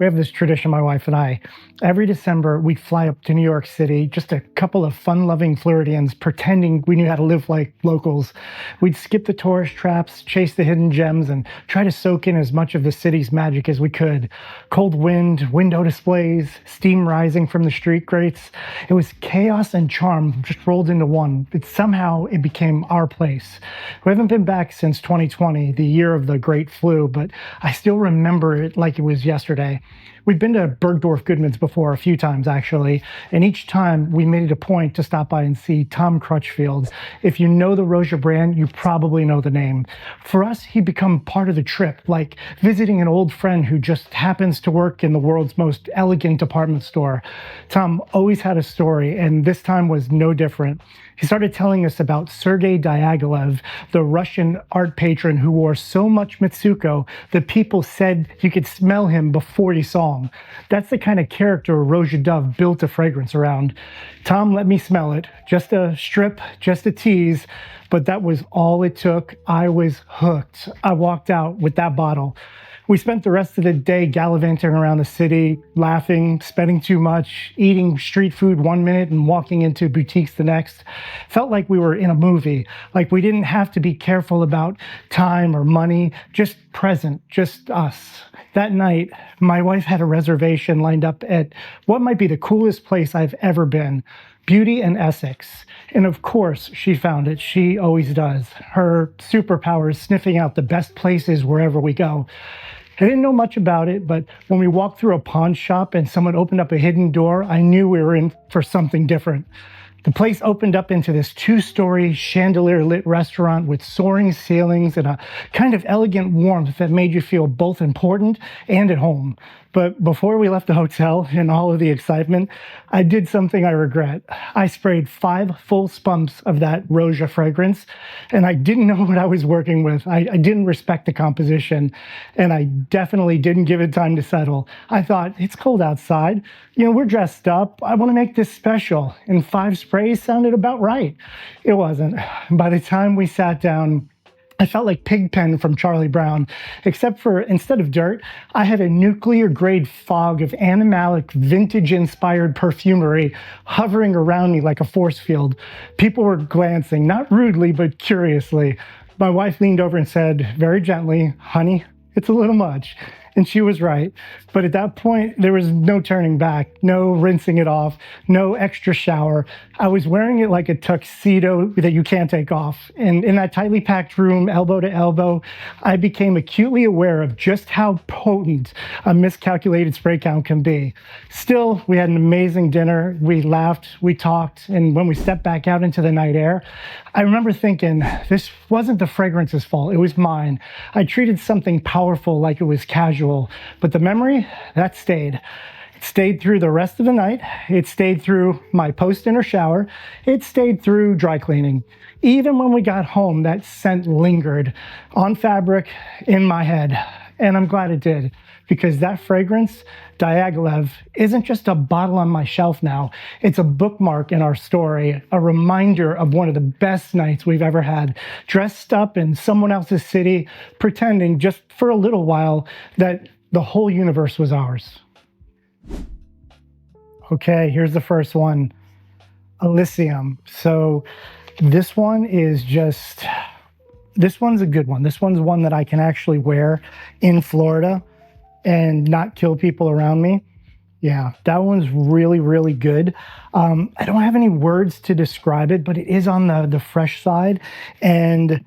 We have this tradition, my wife and I. Every December, we'd fly up to New York City, just a couple of fun-loving Floridians pretending we knew how to live like locals. We'd skip the tourist traps, chase the hidden gems, and try to soak in as much of the city's magic as we could. Cold wind, window displays, steam rising from the street grates. It was chaos and charm just rolled into one. Somehow it became our place. We haven't been back since 2020, the year of the Great Flu, but I still remember it like it was yesterday. We'd been to Bergdorf Goodman's before a few times, actually, and each time we made it a point to stop by and see Tom Crutchfield's. If you know the Roja brand, you probably know the name. For us, he'd become part of the trip, like visiting an old friend who just happens to work in the world's most elegant department store. Tom always had a story, and this time was no different. He started telling us about Sergei Diaghilev, the Russian art patron who wore so much Mitsuko that people said you could smell him before you saw him. That's the kind of character Roja Dove built a fragrance around. Tom let me smell it. Just a strip, just a tease, but that was all it took. I was hooked. I walked out with that bottle. We spent the rest of the day gallivanting around the city, laughing, spending too much, eating street food one minute and walking into boutiques the next. Felt like we were in a movie, like we didn't have to be careful about time or money, just present, just us. That night, my wife had a reservation lined up at what might be the coolest place I've ever been, Beauty and Essex. And of course, she found it. She always does. Her superpower is sniffing out the best places wherever we go. I didn't know much about it, but when we walked through a pawn shop and someone opened up a hidden door, I knew we were in for something different. The place opened up into this two-story chandelier-lit restaurant with soaring ceilings and a kind of elegant warmth that made you feel both important and at home. But before we left the hotel, in all of the excitement, I did something I regret. I sprayed 5 full spumps of that Roja fragrance, and I didn't know what I was working with. I didn't respect the composition, and I definitely didn't give it time to settle. I thought, it's cold outside. You know, we're dressed up. I want to make this special. And 5 sprays sounded about right. It wasn't. By the time we sat down, I felt like Pigpen from Charlie Brown, except for instead of dirt, I had a nuclear-grade fog of animalic, vintage-inspired perfumery hovering around me like a force field. People were glancing, not rudely, but curiously. My wife leaned over and said, very gently, "Honey, it's a little much." And she was right. But at that point, there was no turning back, no rinsing it off, no extra shower. I was wearing it like a tuxedo that you can't take off. And in that tightly packed room, elbow to elbow, I became acutely aware of just how potent a miscalculated spray count can be. Still, we had an amazing dinner. We laughed, we talked, and when we stepped back out into the night air, I remember thinking, this wasn't the fragrance's fault, it was mine. I treated something powerful like it was casual, but the memory, that stayed. It stayed through the rest of the night. It stayed through my post-dinner shower. It stayed through dry cleaning. Even when we got home, that scent lingered on fabric in my head. And I'm glad it did, because that fragrance, Diaghilev, isn't just a bottle on my shelf now. It's a bookmark in our story, a reminder of one of the best nights we've ever had, dressed up in someone else's city, pretending just for a little while that the whole universe was ours. Okay, here's the first one, Elysium. So this one is just, this one's a good one. This one's one that I can actually wear in Florida and not kill people around me. Yeah, that one's really, really good. I don't have any words to describe it, but it is on the fresh side. And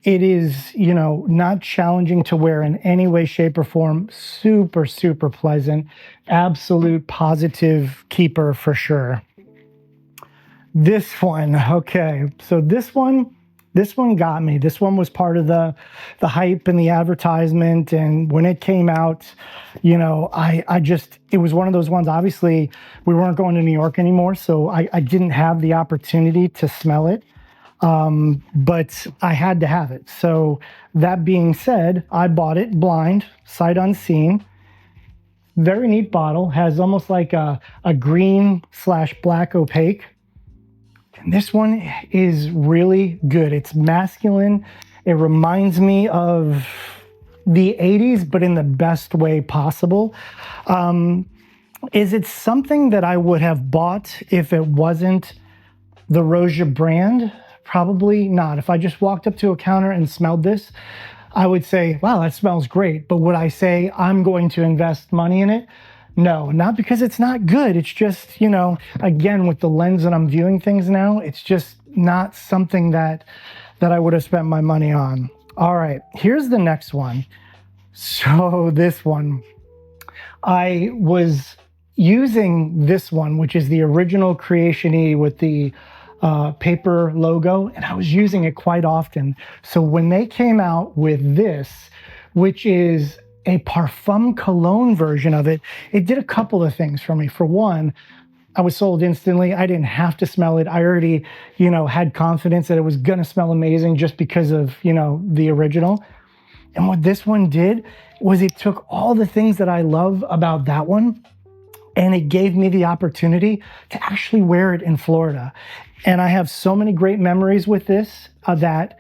it is, you know, not challenging to wear in any way, shape, or form. Super, super pleasant. Absolute positive keeper for sure. This one, okay. So this one got me. This one was part of the hype and the advertisement. And when it came out, you know, it was one of those ones. Obviously, we weren't going to New York anymore, so I didn't have the opportunity to smell it. But I had to have it. So that being said, I bought it blind, sight unseen. Very neat bottle, has almost like a green/black opaque. And this one is really good. It's masculine. It reminds me of the 80s, but in the best way possible. Is it something that I would have bought if it wasn't the Roja brand? Probably not. If I just walked up to a counter and smelled this, I would say, wow, that smells great. But would I say I'm going to invest money in it? No, not because it's not good. It's just, you know, again, with the lens that I'm viewing things now, it's just not something that I would have spent my money on. All right, here's the next one. So this one, I was using this one, which is the original Creation E with the paper logo, and I was using it quite often. So when they came out with this, which is a Parfum Cologne version of it, it did a couple of things for me. For one, I was sold instantly. I didn't have to smell it. I already, you know, had confidence that it was gonna smell amazing just because of, you know, the original. And what this one did was it took all the things that I love about that one, and it gave me the opportunity to actually wear it in Florida. And I have so many great memories with this that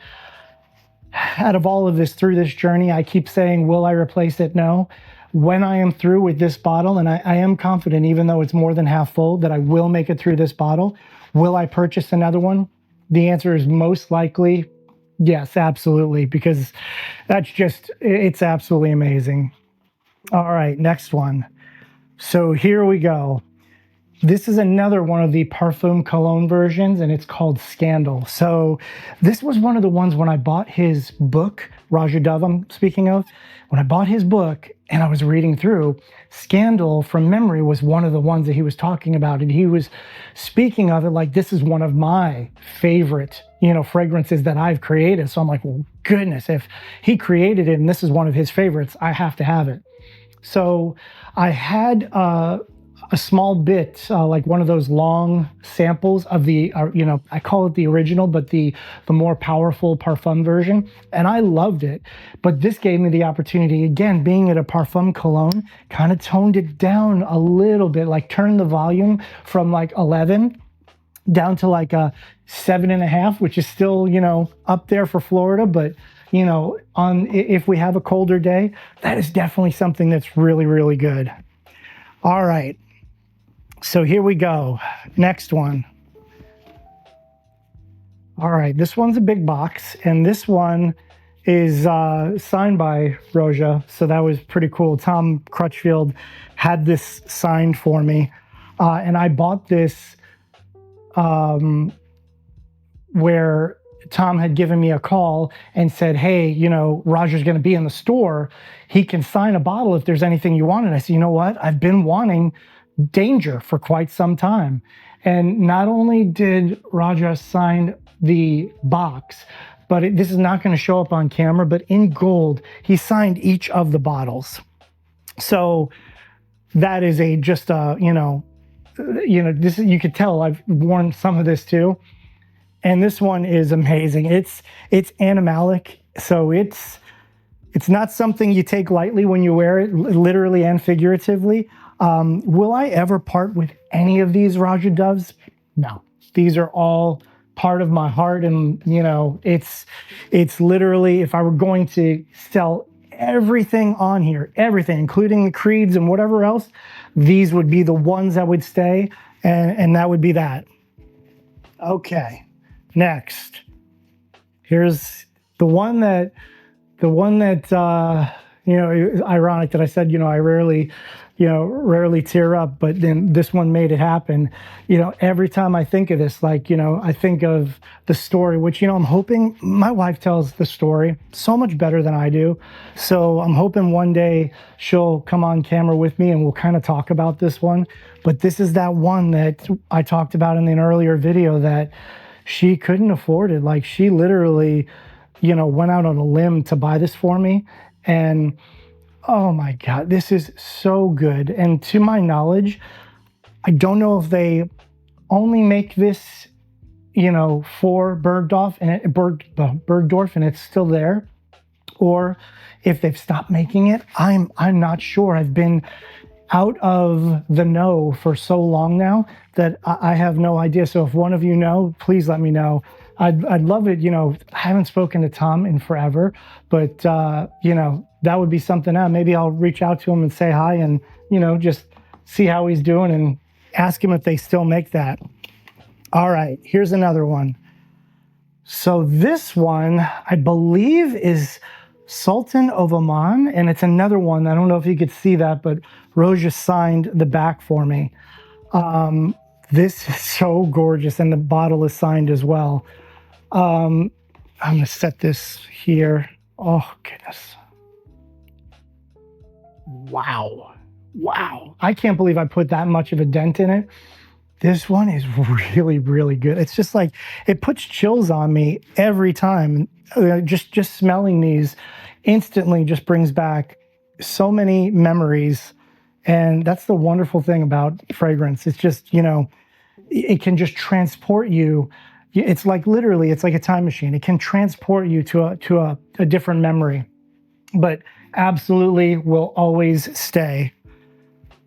out of all of this, through this journey, I keep saying, will I replace it? No. When I am through with this bottle, and I am confident, even though it's more than half full, that I will make it through this bottle. Will I purchase another one? The answer is most likely yes, absolutely, because that's just, it's absolutely amazing. All right, next one. So here we go. This is another one of the Parfum Cologne versions, and it's called Scandal. So this was one of the ones when I bought his book, Roja Diaghilev I'm speaking of. When I bought his book and I was reading through, Scandal from memory was one of the ones that he was talking about. And he was speaking of it like, this is one of my favorite, you know, fragrances that I've created. So I'm like, well, goodness, if he created it and this is one of his favorites, I have to have it. So I had a small bit, like one of those long samples of the, you know, I call it the original, but the more powerful Parfum version. And I loved it. But this gave me the opportunity, again, being at a Parfum Cologne, kind of toned it down a little bit, like turned the volume from like 11 down to like a 7.5, which is still, you know, up there for Florida. But, you know, if we have a colder day, that is definitely something that's really, really good. All right. So here we go. Next one. All right, this one's a big box, and this one is signed by Roja, so that was pretty cool. Tom Crutchfield had this signed for me, and I bought this where Tom had given me a call and said, hey, you know, Roger's going to be in the store. He can sign a bottle if there's anything you want. And I said, you know what? I've been wanting Danger for quite some time. And not only did Roja sign the box, but this is not going to show up on camera, but in gold, he signed each of the bottles. So that is just a, you know, this, you could tell I've worn some of this too. And this one is amazing. It's animalic. So it's not something you take lightly when you wear it, literally and figuratively. Will I ever part with any of these Roja Doves? No, these are all part of my heart. And, you know, it's literally, if I were going to sell everything on here, everything, including the creeds and whatever else, these would be the ones that would stay. And that would be that. Okay, next. Here's the one that, you know, it was ironic that I said, you know, I rarely tear up, but then this one made it happen. You know, every time I think of this, like, you know, I think of the story, which, you know, I'm hoping my wife tells the story so much better than I do. So I'm hoping one day she'll come on camera with me and we'll kind of talk about this one. But this is that one that I talked about in an earlier video that she couldn't afford it. Like, she literally, you know, went out on a limb to buy this for me. And oh my God, this is so good. And to my knowledge, I don't know if they only make this, you know, for Bergdorf and it's still there, or if they've stopped making it. I'm not sure. I've been out of the know for so long now that I have no idea. So if one of you know, please let me know. I'd love it. I haven't spoken to Tom in forever, but that would be something. Maybe I'll reach out to him and say hi, and just see how he's doing and ask him if they still make that. All right, here's another one. So this one, I believe, is Sultan of Oman, and it's another one. I don't know if you could see that, but Roja signed the back for me. This is so gorgeous, and the bottle is signed as well. I'm gonna set this here. Oh, goodness. Wow. I can't believe I put that much of a dent in it. This one is really, really good. It's just like, it puts chills on me every time. Just smelling these instantly just brings back so many memories. And that's the wonderful thing about fragrance. It's just, it can just transport you. It's like, literally, it's like a time machine. It can transport you to a different memory, but absolutely will always stay.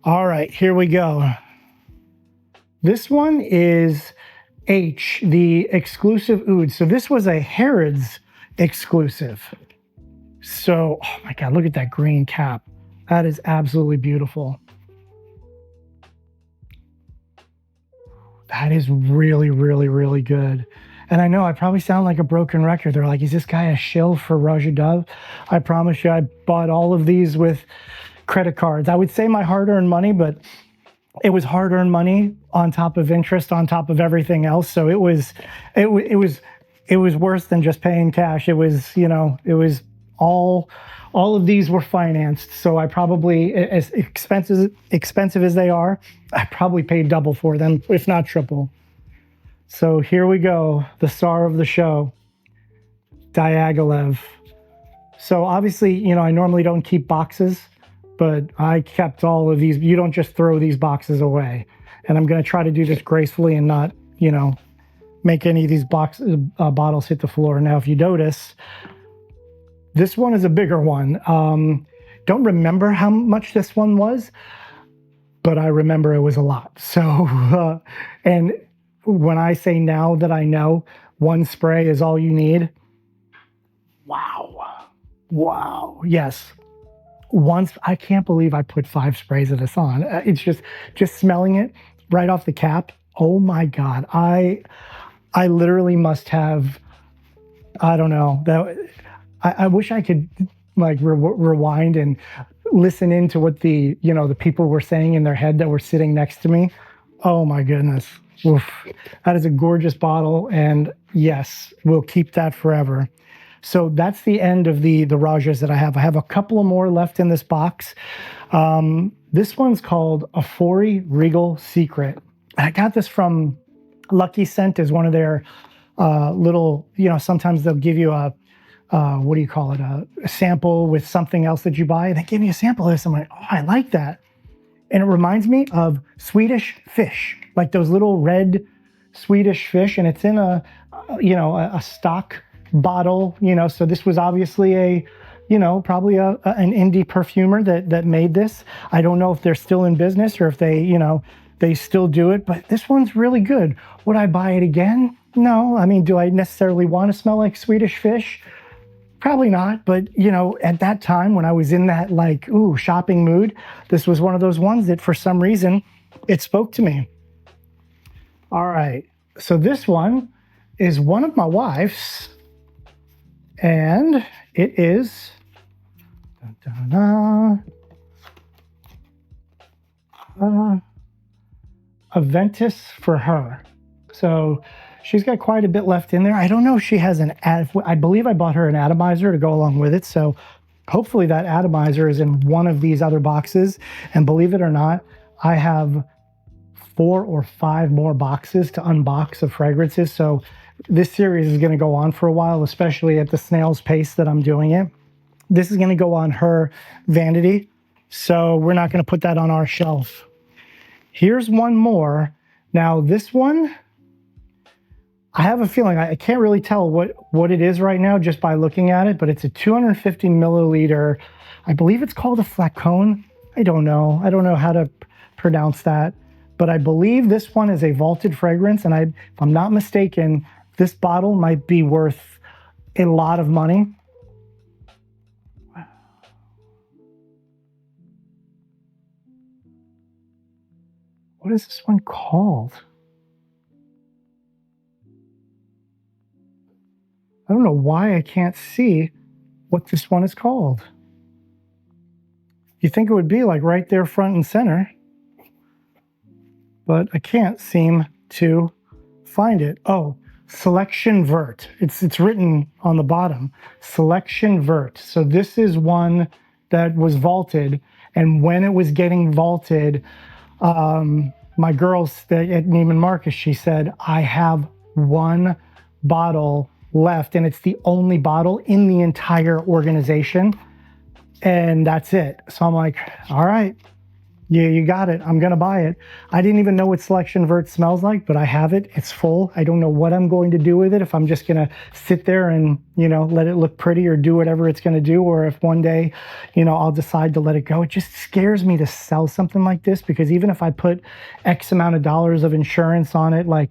All right, here we go. This one is H, the exclusive Aoud. So this was a Harrods exclusive. So, oh my God, look at that green cap. That is absolutely beautiful. That is really, really, really good. And I know I probably sound like a broken record. They're like, is this guy a shill for Roja Dove? I promise you, I bought all of these with credit cards. I would say my hard-earned money, but it was hard-earned money on top of interest, on top of everything else. So it was worse than just paying cash. It was, it was all of these were financed. So I probably, as expensive as they are, I probably paid double for them, if not triple. So here we go, the star of the show, Diaghilev. So obviously, I normally don't keep boxes, but I kept all of these. You don't just throw these boxes away. And I'm going to try to do this gracefully and not, make any of these bottles hit the floor. Now, if you notice, this one is a bigger one. Don't remember how much this one was, but I remember it was a lot. So, and when I say now that I know, one spray is all you need. Wow. Yes. Once, I can't believe I put 5 sprays of this on. It's just smelling it right off the cap. Oh my God. I literally must have, I don't know, I wish I could like rewind and listen into what the people were saying in their head that were sitting next to me. Oh my goodness. Oof. That is a gorgeous bottle. And yes, we'll keep that forever. So that's the end of the Rojas that I have. I have a couple of more left in this box. This one's called a Fory Regal Secret. I got this from Lucky Scent, is one of their little, sometimes they'll give you a sample with something else that you buy. They give me a sample of this. I'm like, oh, I like that. And it reminds me of Swedish Fish, like those little red Swedish fish. And it's in a stock bottle, so this was obviously probably an indie perfumer that made this. I don't know if they're still in business or if they still do it, but this one's really good. Would I buy it again? No. I mean, do I necessarily want to smell like Swedish Fish? Probably not. But, at that time when I was in that shopping mood, this was one of those ones that for some reason it spoke to me. All right. So this one is one of my wife's, and it is Aventus For Her. So she's got quite a bit left in there. I don't know if she has I believe I bought her an atomizer to go along with it. So hopefully that atomizer is in one of these other boxes. And believe it or not, I have 4 or 5 more boxes to unbox of fragrances. So this series is going to go on for a while, especially at the snail's pace that I'm doing it. This is going to go on her vanity. So we're not going to put that on our shelf. Here's one more. Now this one, I have a feeling, I can't really tell what it is right now just by looking at it, but it's a 250 milliliter, I believe it's called a flacon. I don't know how to pronounce that, but I believe this one is a vaulted fragrance. And if I'm not mistaken, This bottle might be worth a lot of money. What is this one called? I don't know why I can't see what this one is called. You think it would be like right there front and center, but I can't seem to find it. Oh, Selection Verte. It's written on the bottom. Selection Verte. So this is one that was vaulted, and when it was getting vaulted, my girls at Neiman Marcus, she said, I have one bottle left, and it's the only bottle in the entire organization, and that's it. So I'm like, all right, yeah, you got it. I'm gonna buy it. I didn't even know what Selection Verte smells like, but I have it. It's full. I don't know what I'm going to do with it. If I'm just gonna sit there and, you know, let it look pretty or do whatever it's gonna do, or if one day, you know, I'll decide to let it go. It just scares me to sell something like this, because even if I put X amount of dollars of insurance on it, like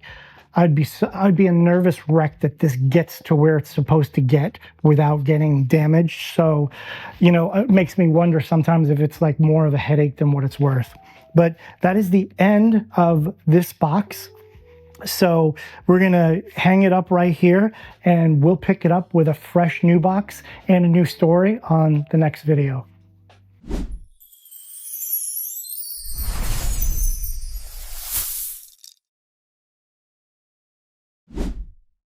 I'd be a nervous wreck that this gets to where it's supposed to get without getting damaged. So, you know, it makes me wonder sometimes if it's like more of a headache than what it's worth. But that is the end of this box. So we're gonna hang it up right here, and we'll pick it up with a fresh new box and a new story on the next video.